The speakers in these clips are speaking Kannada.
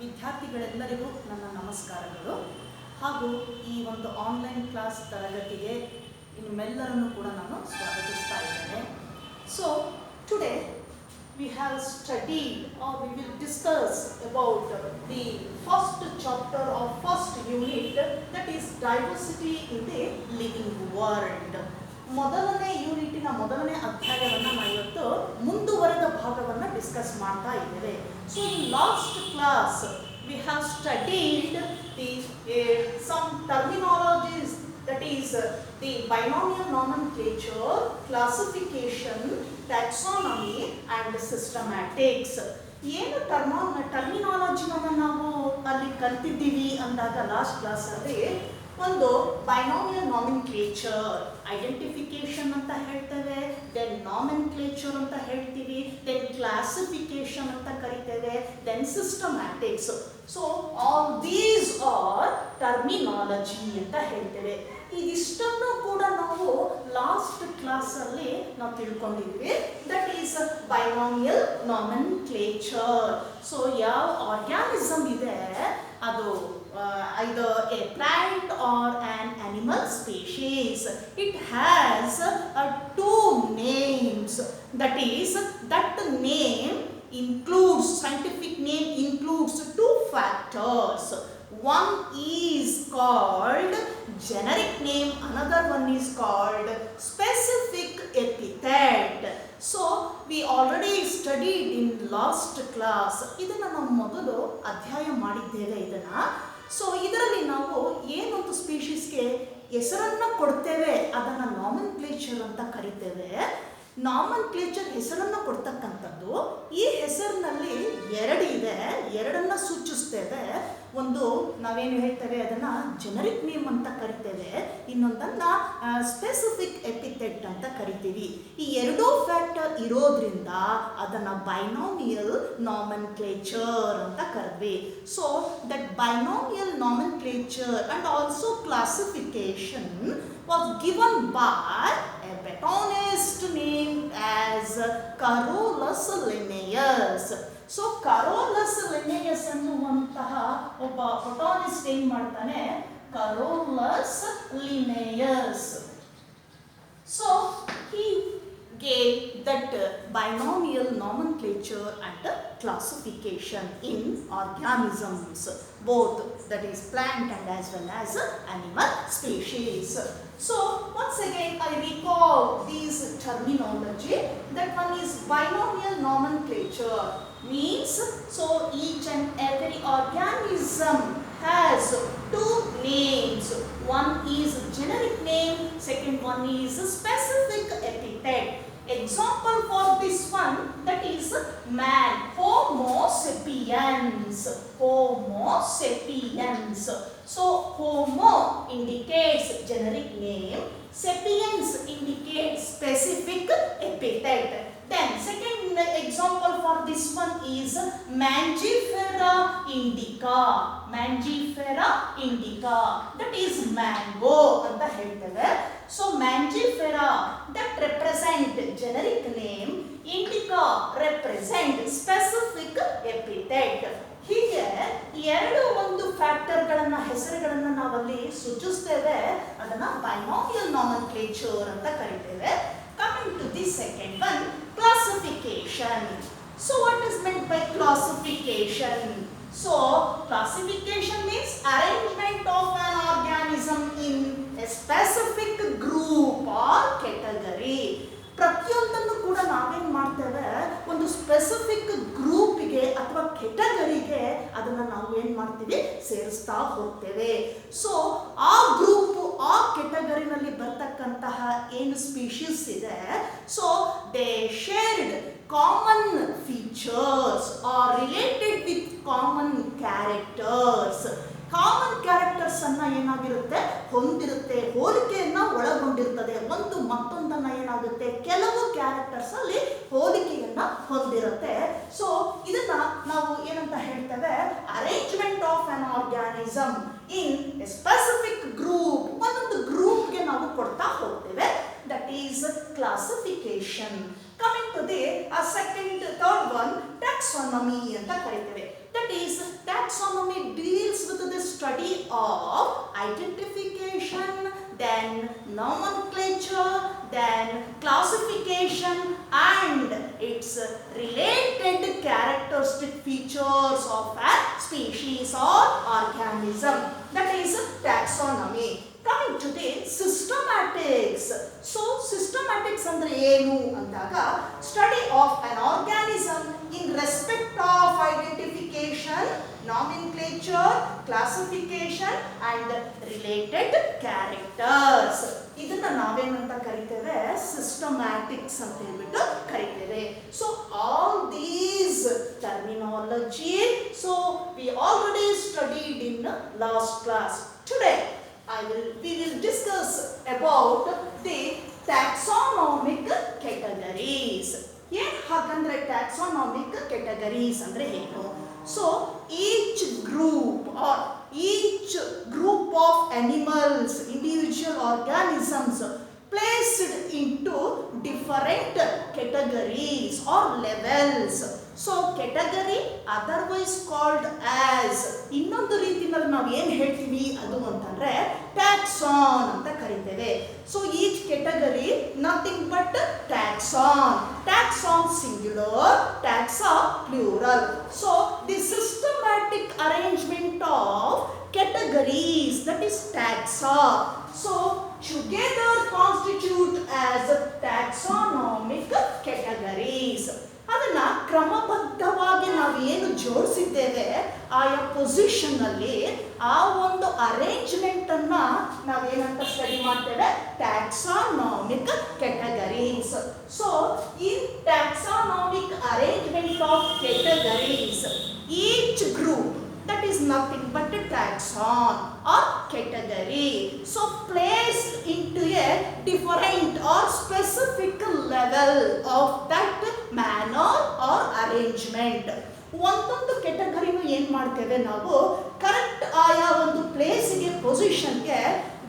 ವಿದ್ಯಾರ್ಥಿಗಳೆಲ್ಲರಿಗೂ ನನ್ನ ನಮಸ್ಕಾರಗಳು ಹಾಗೂ ಈ ಒಂದು ಆನ್ಲೈನ್ ಕ್ಲಾಸ್ ತರಗತಿಗೆ ನಿಮ್ಮೆಲ್ಲರನ್ನು ಕೂಡ ನಾನು ಸ್ವಾಗತಿಸ್ತಾ ಇದ್ದೇನೆ. So today we have studied or we will discuss about the first chapter of first unit, that is diversity in the living world. ಮೊದಲನೇ ಯೂನಿಟಿನ ಮೊದಲನೇ ಅಧ್ಯಾಯವನ್ನು ನಾವು ಇವತ್ತು ಮುಂದುವರೆದ ಭಾಗವನ್ನು ಡಿಸ್ಕಸ್ ಮಾಡ್ತಾ ಇದ್ದೇವೆ. So in last class we have studied the some terminologies, that is the binomial nomenclature, classification, taxonomy and systematics. ಏನು ಟರ್ಮಿನಾಲಜಿನ ನಾವು ಅಲ್ಲಿ ಕಲ್ತಿದ್ದೀವಿ ಅಂದಾಗ ಲಾಸ್ಟ್ ಕ್ಲಾಸಲ್ಲಿ ಒಂದು ಬೈನಾಮಿಯಲ್ ನಾಮೆನ್ಕ್ಲೇಚರ್, ಐಡೆಂಟಿಫಿಕೇಶನ್ ಅಂತ ಹೇಳ್ತೇವೆ, ದೆನ್ ನಾಮೆನ್ಕ್ಲೇಚರ್ ಅಂತ ಹೇಳ್ತೀವಿ, ದೆನ್ ಕ್ಲಾಸಿಫಿಕೇಶನ್ ಅಂತ ಕರಿತೇವೆ, then systematics. So all these are terminology ಅಂತ ಹೇಳ್ತೇವೆ. ಇದಿಷ್ಟನ್ನು ಕೂಡ ನಾವು ಲಾಸ್ಟ್ ಕ್ಲಾಸಲ್ಲಿ ನಾವು ತಿಳ್ಕೊಂಡಿದ್ವಿ. That is binomial nomenclature. So ಯಾವ ಆರ್ಗ್ಯಾನಿಸಮ್ ಇದೆ ಅದು either a plant or an animal species, it has two names. That is, that name includes, scientific name includes two factors. One is called generic name, another one is called specific epithet. So we already studied in last class. ಇದನ್ನ ನಾವು ಮೊದಲು ಅಧ್ಯಾಯ ಮಾಡಿದ್ದೇವೆ ಇದನ್ನ. ಸೊ ಇದರಲ್ಲಿ ನಾವು ಏನೊಂದು ಸ್ಪೀಷೀಸ್ಗೆ ಹೆಸರನ್ನು ಕೊಡ್ತೇವೆ ಅದನ್ನು ನಾಮೆನ್ಕ್ಲೇಚರ್ ಅಂತ ಕರಿತೇವೆ. ನಾಮೆನ್ಕ್ಲೇಚರ್ ಹೆಸರನ್ನು ಕೊಡ್ತಕ್ಕಂಥದ್ದು, ಈ ಹೆಸರಿನಲ್ಲಿ ಎರಡಿದೆ, ಎರಡನ್ನ ಸೂಚಿಸ್ತೇವೆ. ಒಂದು ನಾವೇನು ಹೇಳ್ತೇವೆ ಅದನ್ನು ಜೆನರಿಕ್ ನೇಮ್ ಅಂತ ಕರಿತೇವೆ, ಇನ್ನೊಂದನ್ನು ಸ್ಪೆಸಿಫಿಕ್ ಎಪಿಥೆಟ್ ಅಂತ ಕರಿತೀವಿ. ಈ ಎರಡೂ ಫ್ಯಾಕ್ಟರ್ ಇರೋದ್ರಿಂದ ಅದನ್ನು ಬೈನಾಮಿಯಲ್ ನಾಮೆನ್ಕ್ಲೇಚರ್ ಅಂತ ಕರೆದ್ವಿ. So that binomial nomenclature and also classification was given by a botanist named as Carolus Linnaeus. So Carolus Linnaeus ಅನ್ನುವಂತಹ ಒಬ್ಬ ಬೊಟಾನಿಸ್ಟ್ ಏನ್ ಮಾಡ್ತಾನೆ, Carolus Linnaeus. So he gave that binomial nomenclature and classification in organisms, both that is plant and as well as animal species. So once again I recall these terminology. That one is binomial nomenclature, means so each and every organism has two names. One is generic name, second one is specific epithet. Example for this one, that is man, Homo sapiens. Homo sapiens. So Homo indicates generic name, sapiens indicates specific epithet. Then second example for this one is Mangifera indica. Mangifera indica, that is mango anta ಹೇಳ್ತೇವೆ. So Mangifera that represent generic name, indica represent specific epithet. ಹೀಗೆ ಎರಡು ಒಂದು ಫ್ಯಾಕ್ಟರ್ಗಳನ್ನ ಹೆಸರುಗಳನ್ನ ನಾವಲ್ಲಿ ಸೂಚಿಸ್ತೇವೆ, ಅದನ್ನ ಬೈನಾಮಿಯಲ್ ನಾಮೆನ್ಕ್ಲೇಚರ್ ಅಂತ ಕರಿತೇವೆ. Coming to the second one, classification. So what is meant by classification? So classification means arrangement of an organism in a specific group or category. ಪ್ರತಿಯೊಂದನ್ನು ಕೂಡ ನಾವೇನು ಮಾಡ್ತೇವೆ, ಒಂದು ಸ್ಪೆಸಿಫಿಕ್ ಗ್ರೂಪಿಗೆ ಅಥವಾ ಕೆಟಗರಿಗೆ ಅದನ್ನು ನಾವು ಏನು ಮಾಡ್ತೀವಿ, ಸೇರಿಸ್ತಾ ಹೋಗ್ತೇವೆ. ಸೊ ಆ ಗ್ರೂಪ್ ಆ ಕೆಟಗರಿನಲ್ಲಿ ಬರ್ತಕ್ಕಂತಹ ಏನು ಸ್ಪೀಷೀಸ್ ಇದೆ, so they shared common features are related with common characters. Common characters ಅನ್ನ ಏನಾಗಿರುತ್ತೆ, ಹೊಂದಿರುತ್ತೆ, ಹೋಲಿಕೆಯನ್ನ ಒಳಗೊಂಡಿರ್ತದೆ. ಒಂದು ಮತ್ತೊಂದನ್ನ ಏನಾಗುತ್ತೆ, ಕೆಲವು ಕ್ಯಾರೆಕ್ಟರ್ಸ್ ಅಲ್ಲಿ ಹೋಲಿಕೆಯನ್ನ ಹೊಂದಿರುತ್ತೆ. ಸೊ ಇದನ್ನ ನಾವು ಏನಂತ ಹೇಳ್ತೇವೆ, arrangement of an organism in a specific group. ಒಂದೊಂದು ಗ್ರೂಪ್ಗೆ ನಾವು ಕೊಡ್ತಾ ಹೋಗ್ತೇವೆ. That is classification. Coming to the second, third one, taxonomy ಅಂತ ಕರೀತೇವೆ. That is, taxonomy study of identification, then nomenclature, then classification and its related characteristic features of a species or organism. That is taxonomy. Coming to the systematics. So systematics andre ಏನು ಅಂದಾಗ study of an organism in respect of identification, nomenclature, classification and related characters. ಇದನ್ನ ನಾವೇನಂತ ಕರಿತೇವೆ ಸಿಸ್ಟಮ್ಯಾಟಿಕ್ಸ್ ಅಂತ ಹೇಳ್ಬಿಟ್ಟು ಕರಿತೇವೆ. So all these terminology so we already studied in last class. Today we will discuss about the taxonomic categories. ಏನು ಹಾಗಂದ್ರೆ taxonomic categories ಅಂದ್ರೆ ಏನು? So each group of animals, individual organisms placed into different categories or levels. So category otherwise called as ಇನ್ನೊಂದು ರೀತಿಯಲ್ಲಿ ನಾವು ಏನು ಹೇಳ್ತೀವಿ ಅದು ಅಂತಂದ್ರೆ taxon ಅಂತ ಕರೀತೇವೆ. So each category nothing but taxon singular, taxa plural. So the systematic arrangement of categories, that is taxa, so together constitute as taxonomic categories. ಅದನ್ನ ಕ್ರಮಬದ್ಧವಾಗಿ ನಾವು ಏನು ಜೋಡಿಸಿದ್ದೇವೆ ಆಯಾ ಪೊಸಿಷನ್ ಅಲ್ಲಿ ಆ ಒಂದು ಅರೇಂಜ್ಮೆಂಟ್ ಅನ್ನ ನಾವೇನಂತ ಸ್ಟಡಿ ಮಾಡ್ತೇವೆ taxonomic categories. So in taxonomic arrangement of categories each group that is nothing but a taxon or category, so placed into a different or specific level of that manner or arrangement. ಒಂದೊಂದು ಕೆಟಗರಿನೂ ಏನು ಮಾಡ್ತೇವೆ ನಾವು ಕರೆಕ್ಟ್ ಆಯಾ ಒಂದು ಪ್ಲೇಸಿಗೆ ಪೊಸಿಷನ್ಗೆ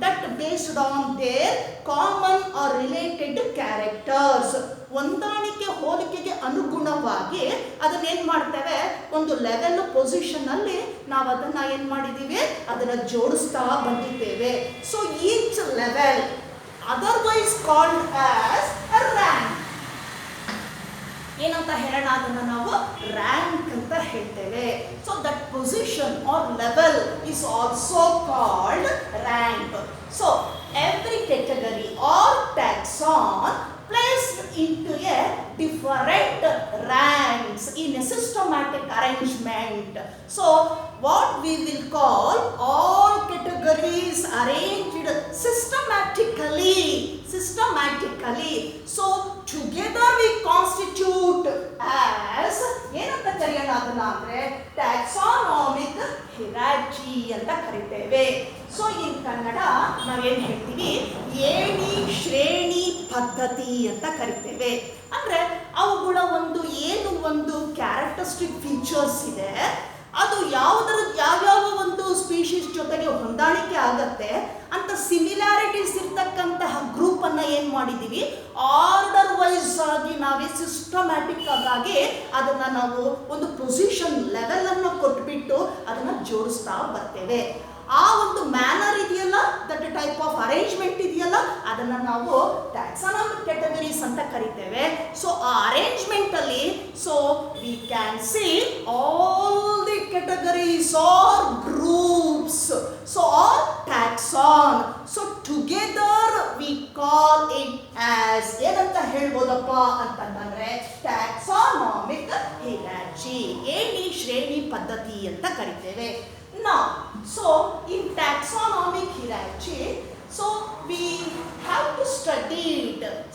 that based on their common or related characters ಹೊಂದಾಣಿಕೆ ಹೋಲಿಕೆಗೆ ಅನುಗುಣವಾಗಿ ಅದನ್ನ ಏನು ಮಾಡ್ತೇವೆ ಒಂದು ಲೆವೆಲ್ ಪೊಸಿಷನ್ ಅಲ್ಲಿ ನಾವು ಅದನ್ನ ಏನು ಮಾಡಿದ್ದೀವಿ ಅದನ್ನ ಜೋಡಿಸ್ತಾ ಬಂದಿದ್ದೇವೆ. So each level otherwise called as rank. ಏನಂತ ಹೇಳೋಣ ಅದನ್ನ ನಾವು ರ್ಯಾಂಕ್ ಅಂತ ಹೇಳ್ತೇವೆ. So that position or level is also called rank. So every category or taxon placed into a different ranks in a systematic arrangement. So what we will call all categories arranged systematically. So together we constitute as ಏನಂತ ಕರೆಯೋಣ ಅದನ್ನ ಅಂದ್ರೆ taxonomic hierarchy ಅಂತ ಕರಿತೇವೆ. ಸೊ ಇನ್ ಕನ್ನಡ ನಾವೇನು ಹೇಳ್ತೀವಿ ಏಣಿ ಶ್ರೇಣಿ ಪದ್ಧತಿ ಅಂತ ಕರಿತೇವೆ. ಅಂದ್ರೆ ಅವುಗಳ ಒಂದು ಕ್ಯಾರೆಕ್ಟರಿಸ್ಟಿಕ್ ಫೀಚರ್ಸ್ ಇದೆ, ಅದು ಯಾವ್ಯಾವ ಒಂದು ಸ್ಪೀಶೀಸ್ ಜೊತೆಗೆ ಹೊಂದಾಣಿಕೆ ಆಗತ್ತೆ ಅಂತ ಸಿಮಿಲಾರಿಟೀಸ್ ಇರ್ತಕ್ಕಂತಹ ಗ್ರೂಪ್ ಅನ್ನ ಏನ್ ಮಾಡಿದೀವಿ ಆರ್ಡರ್ ವೈಸ್ ಆಗಿ ನಾವೇ ಸಿಸ್ಟಮ್ಯಾಟಿಕ್ ಆಗಿ ಅದನ್ನ ನಾವು ಒಂದು ಪೊಸಿಷನ್ ಲೆವೆಲ್ ಅನ್ನು ಕೊಟ್ಬಿಟ್ಟು ಅದನ್ನ ಜೋಡಿಸ್ತಾ ಬರ್ತೇವೆ. ಆ ಒಂದು ಮ್ಯಾನರ್ ಇದೆಯಲ್ಲ, ದಟ್ ಟೈಪ್ ಆಫ್ ಅರೇಂಜ್ಮೆಂಟ್ ಇದೆಯಲ್ಲ, ಅದನ್ನ ನಾವು ಟ್ಯಾಕ್ಸಾನಮಿಕ್ ಕ್ಯಾಟಗರೀಸ್ ಅಂತ ಕರಿತೇವೆ. ಸೊ ಆ ಅರೇಂಜ್ಮೆಂಟ್ ಅಲ್ಲಿ so we can see all the categories or groups so or taxon. So together we call it as ಏನಂತ ಹೇಳ್ಬೋದಪ್ಪ ಅಂತಂದ್ರೆ ಟ್ಯಾಕ್ಸಾನಮಿಕ್ ಹೈರಾರ್ಚಿ, ಏಣಿ ಶ್ರೇಣಿ ಪದ್ಧತಿ ಅಂತ ಕರಿತೇವೆ. Now, so in taxonomic hierarchy, so we have to study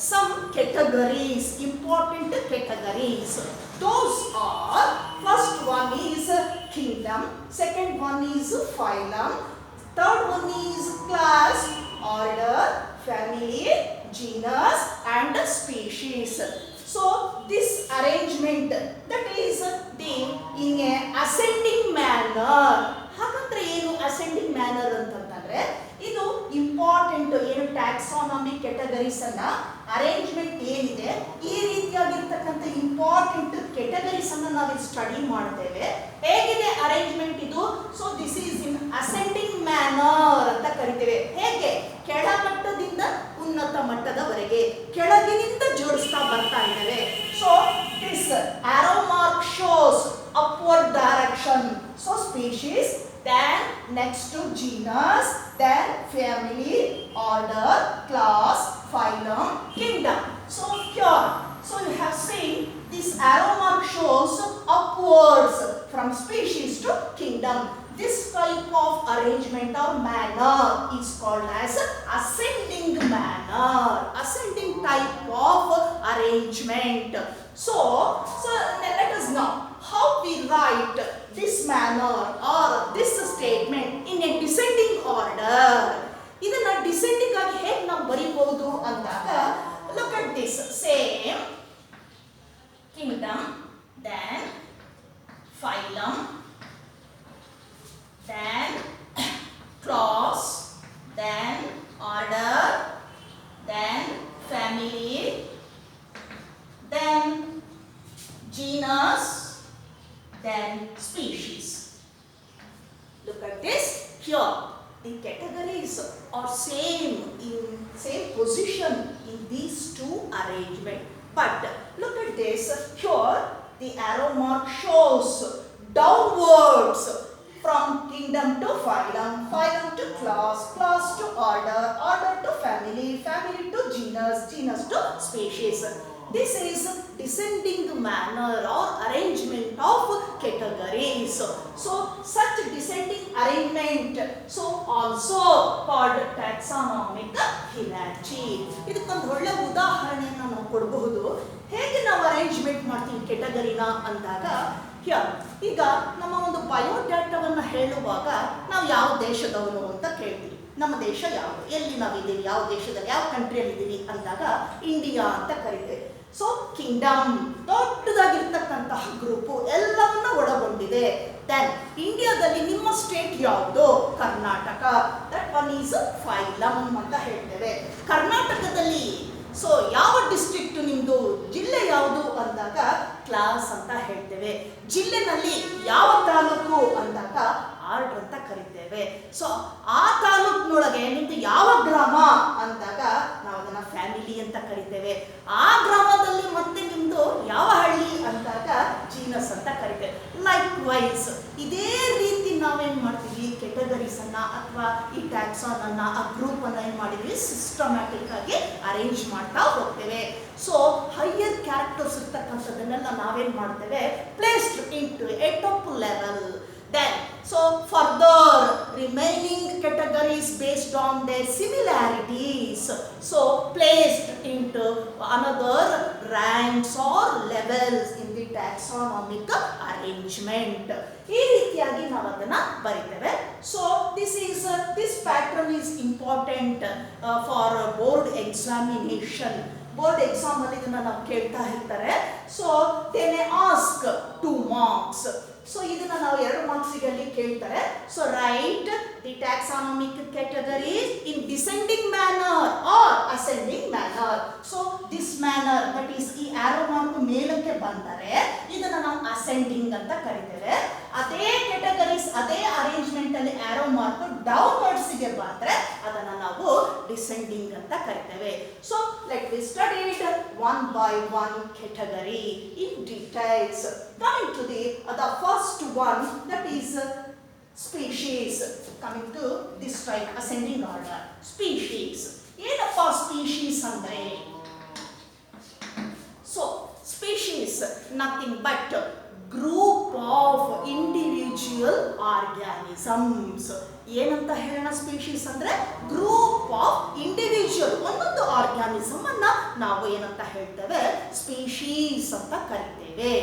some categories, important categories. Those are, first one is kingdom, second one is phylum, third one is class, order, family, genus and species. So this arrangement, that is the in a ascending manner. ಹಾಗಂದ್ರೆ ಏನು ಅಸೆಂಡಿಂಗ್ ಮ್ಯಾನರ್ ಅಂತಂದ್ರೆ ಇದು ಇಂಪಾರ್ಟೆಂಟ್ ಏನು ಟ್ಯಾಕ್ಸಾನಮಿಕ್ ಕ್ಯಾಟಗರೀಸ್ ಅನ್ನ ಅರೇಂಜ್ಮೆಂಟ್ ಏನಿದೆ ಈ ರೀತಿಯಾಗಿರ್ತಕ್ಕಂಥ ಇಂಪಾರ್ಟೆಂಟ್ ಕ್ಯಾಟಗರೀಸ್ ಅನ್ನ ನಾವು ಸ್ಟಡಿ ಮಾಡ್ತೇವೆ. ಹೇಗಿದೆ ಅರೇಂಜ್ಮೆಂಟ್ ಇದು? So this is in ascending fraction. So species, then next to genus, then family, order, class, phylum, kingdom. So here, so you have seen this arrow mark shows upwards from species to kingdom. This type of arrangement or manner is called as ascending manner, ascending type of arrangement. So let us know how we write this manner or this statement in a descending order. ಇದನ್ನ ಡಿಸೆಂಡಿಂಗ್ ಆಗಿ ಹೇಗೆ ನಾವು ಬರೀಬಹುದು ಅಂದಾಗ look at this, same kingdom, then phylum, then class, then order, then family, then genus, then species. Look at this here. The categories are same position in these two arrangements. But look at this here. The arrow mark shows downwards from kingdom to phylum, phylum to class, class to order, order to family, family to genus, genus to species. This is descending manner or arrangement of categories. So such descending arrangement so also called taxonomic hierarchy. ಇದಕ್ಕೊಂದು ಒಳ್ಳೆ ಉದಾಹರಣೆಯನ್ನು ನಾವು ಕೊಡಬಹುದು. ಹೇಗೆ ನಾವು ಅರೇಂಜ್ಮೆಂಟ್ ಮಾಡ್ತೀವಿ ಕೆಟಗರಿನ ಅಂದಾಗ ಈಗ ನಮ್ಮ ಒಂದು ಬಯೋಡಾಟಾವನ್ನು ಹೇಳುವಾಗ ನಾವು ಯಾವ ದೇಶದವನು ಅಂತ ಕೇಳ್ತೀವಿ. ನಮ್ಮ ದೇಶ ಯಾವುದು, ಎಲ್ಲಿ ನಾವಿದ್ದೀವಿ, ಯಾವ ದೇಶದಲ್ಲಿ, ಯಾವ ಕಂಟ್ರಿಯಲ್ಲಿ ಇದ್ದೀವಿ ಅಂದಾಗ ಇಂಡಿಯಾ ಅಂತ ಕರಿತೇವೆ. ಸೊ ಕಿಂಗ್ಡಮ್ ದೊಡ್ಡದಾಗಿರ್ತಕ್ಕಂತಹ ಗ್ರೂಪು ಎಲ್ಲವನ್ನ ಒಳಗೊಂಡಿದೆ. ದೆನ್ ಇಂಡಿಯಾದಲ್ಲಿ ನಿಮ್ಮ ಸ್ಟೇಟ್ ಯಾವುದು, Karnataka, that one is phylum ಅಂತ ಹೇಳ್ತೇವೆ. ಕರ್ನಾಟಕದಲ್ಲಿ ಸೊ ಯಾವ ಡಿಸ್ಟ್ರಿಕ್ಟ್ ನಿಮ್ಮದು, ಜಿಲ್ಲೆ ಯಾವುದು ಅಂದಾಗ ಕ್ಲಾಸ್ ಅಂತ ಹೇಳ್ತೇವೆ. ಜಿಲ್ಲೆನಲ್ಲಿ ಯಾವ ತಾಲೂಕು ಅಂದಾಗ ಆರ್ಡರ್ ಅಂತ ಕರಿತೇವೆ. ಸೊ ಆ ತಾಲೂಕಿನೊಳಗೆ ನಿಮ್ದು ಯಾವ ಗ್ರಾಮ ಅಂದಾಗ ನಾವು ಅದನ್ನ ಫ್ಯಾಮಿಲಿ ಅಂತ ಕರಿತೇವೆ. ಆ ಗ್ರಾಮದಲ್ಲಿ ಮತ್ತೆ ನಿಮ್ದು ಯಾವ ಹಳ್ಳಿ ಅಂದಾಗ ಜೀನಸ್ ಅಂತ ಕರಿತೇವೆ. ಲೈಕ್ ವೈಸ್ ಇದೇ ರೀತಿ ನಾವೇನ್ ಮಾಡ್ತೀವಿ, ಕೆಟಗರೀಸ್ ಅನ್ನ ಅಥವಾ ಈ ಟ್ಯಾಕ್ಸಾನ್ ಅನ್ನ, ಆ ಗ್ರೂಪ್ ಅನ್ನ ಏನ್ ಮಾಡಿದ್ವಿ, ಸಿಸ್ಟಮ್ಯಾಟಿಕ್ ಆಗಿ ಅರೇಂಜ್ ಮಾಡ್ತಾ ಹೋಗ್ತೇವೆ. ಸೊ ಹೈಯರ್ ಕ್ಯಾರೆಕ್ಟರ್ಸ್ ಇರ್ತಕ್ಕಂಥದ್ದನ್ನೆಲ್ಲ ನಾವೇನ್ ಮಾಡ್ತೇವೆ, placed into A top level. Then, so further remaining categories based on their similarities, so placed into another ranks or levels in the taxonomic arrangement. ಈ ರೀತಿಯಾಗಿ ನಾವು ಅದನ್ನ ಬರೀತೇವೆ. So this pattern is important for board examination. Board exam ಅಲ್ಲಿ ಇದನ್ನ ನಾವು ಕೇಳ್ತಾ ಇರ್ತಾರೆ. So they may ask 2 marks. So ಇದನ್ನ ನಾವು 2 ಮಾರ್ಕ್ಸಿಗೆ ಅಲ್ಲಿ ಕೇಳ್ತಾರೆ. So write the taxonomic categories in descending manner or ascending manner. So this manner that is ಈ ಆರೋ ಮಾರ್ಕ್ ಮೇಲಕ್ಕೆ ಬಂದರೆ ಇದನ್ನ ನಾವು ಅಸೆಂಡಿಂಗ್ ಅಂತ ಕರಿತೇವೆ. ಅದೇ ಕ್ಯಾಟಗರೀಸ್ ಅದೇ ಅರೇಂಜ್ಮೆಂಟ್ ಅಲ್ಲಿ ಆರೋ ಮಾರ್ಕ್ ಡೌನ್ವರ್ಡ್ಸ್ ಗೆ ಬಂದ್ರೆ ಅದನ್ನ ನಾವು ಡಿಸೆಂಡಿಂಗ್ ಅಂತ ಕರಿತೇವೆ. So let we study it one by one category in details. Coming to the first one, that is species. Coming to this type ascending order, species. ಏನಪ್ಪ ಸ್ಪೀಶೀಸ್ ಅಂದ್ರೆ? So species nothing but group of individual organisms. ಏನಂತ ಹೇಳೋಣ ಸ್ಪೀಶೀಸ್ ಅಂದ್ರೆ? ಗ್ರೂಪ್ ಆಫ್ ಇಂಡಿವಿಜುವಲ್, ಒಂದೊಂದು ಆರ್ಗ್ಯಾನಿಸಮ್ ಅನ್ನ ನಾವು ಏನಂತ ಹೇಳ್ತೇವೆ, ಸ್ಪೀಶೀಸ್ ಅಂತ ಕರಿತೇವೆ.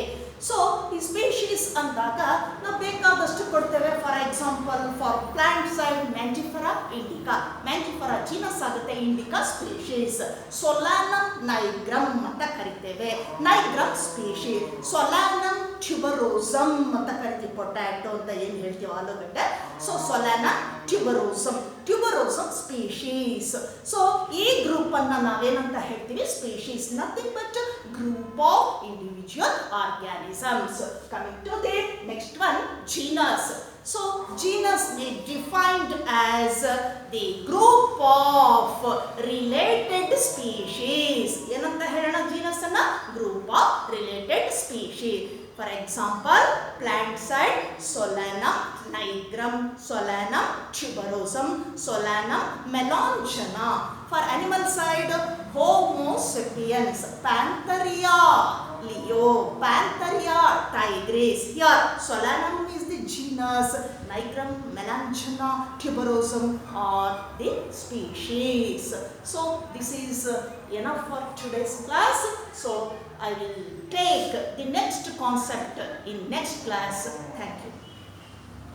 ಸೊ ಈ ಸ್ಪೀಶೀಸ್ ಅಂದಾಗ ನಾವು ಬೇಕಾದಷ್ಟು ಕೊಡ್ತೇವೆ. For example, for plant side Mangifera indica, Mangifera genus ಆಗುತ್ತೆ, ಇಂಡಿಕಾ ಸ್ಪೀಶೀಸ್. ಸೊಲಾನಮ್ ನೈಗ್ರಮ್ ಅಂತ ಕರಿತೇವೆ, ನೈಗ್ರಮ್ ಸ್ಪೀಶೀಸ್. ಸೊಲಾನಮ್ ಟ್ಯೂಬರೋಸಮ್ ಅಂತ ಕರಿತೀವಿ, ಪೊಟ್ಯಾಟೊ ಅಂತ ಏನು ಹೇಳ್ತೀವಿ, ಆಲೂಗಡ್ಡೆ. So Solanum tuberosum, tuberosum species. So ಈ ಗ್ರೂಪ್ ಅನ್ನ ನಾವೇನಂತ ಹೇಳ್ತೀವಿ, species. Nothing but group of individual organisms. Coming to the next one, genus. So genus is defined as the group of related species. ಏನಂತ ಹೇಳೋಣ genus ಅನ್ನ? Group of related species. For example, plant side Solanum nigrum, Solanum tuberosum, Solanum melanchana. For animal side, Homo sapiens, Panthera leo, Panthera tigris. Here Solanum is the genus, nigrum, melanchana, tuberosum are the species. So this is enough for today's class. So I will take the next concept in next class. Thank you.